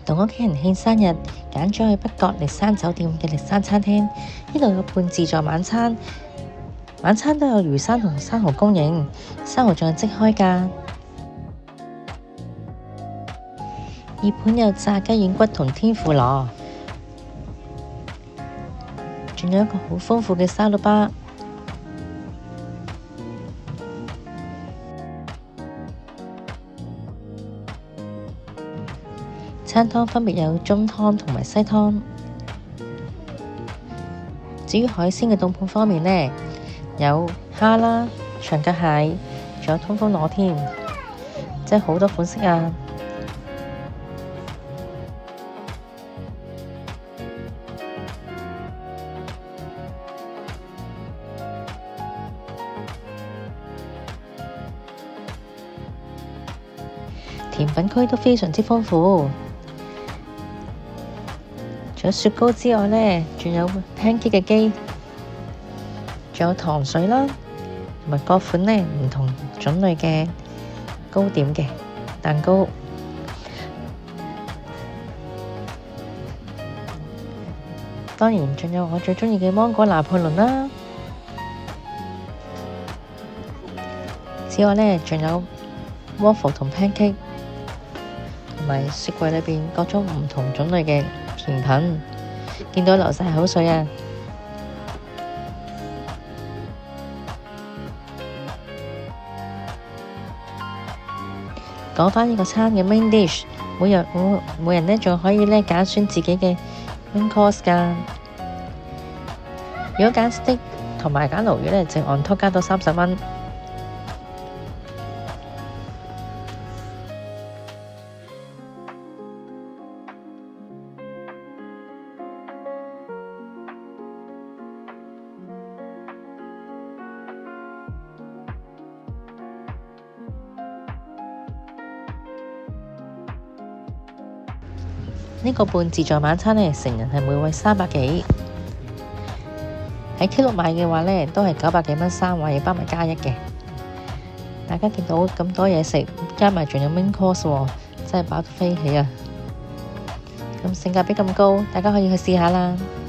同屋企人慶生日，揀咗去北角歷山酒店嘅歷山餐廳，呢度有半自助晚餐，晚餐都有魚生同生蠔供應，生蠔仲係即開㗎。熱盤有炸雞軟骨同天婦羅，仲有一個好豐富嘅沙律吧。餐湯分別有中湯同埋西湯。至於海鮮嘅凍盤方面呢，有蝦啦、長腳蟹，仲有通風螺添，真係好多款式啊！甜品區都非常之豐富，除咗雪糕之外呢，仲有 pancake 嘅機，仲有糖水啦，同埋各款呢唔同種類嘅糕點嘅蛋糕。當然仲有我最鍾意嘅芒果拿破崙啦。此外呢，仲有 waffle 同 pancake。同埋雪櫃裏邊各種唔同種類嘅甜品，見到流晒口水啊！講返呢個餐嘅 main dish，每人呢仲可以呢揀選自己嘅 main course 㗎。如果揀 steak 同埋揀鱸魚呢，就on top加到30蚊。呢個半自助晚餐呢，成人係每位300幾，喺 Klook 買嘅話呢，都係900幾蚊3位，包埋加一嘅。大家見到咁多嘢食，加埋仲有 main course 喎，真係飽到飛起啊！咁性價比咁高，大家可以去試下啦〜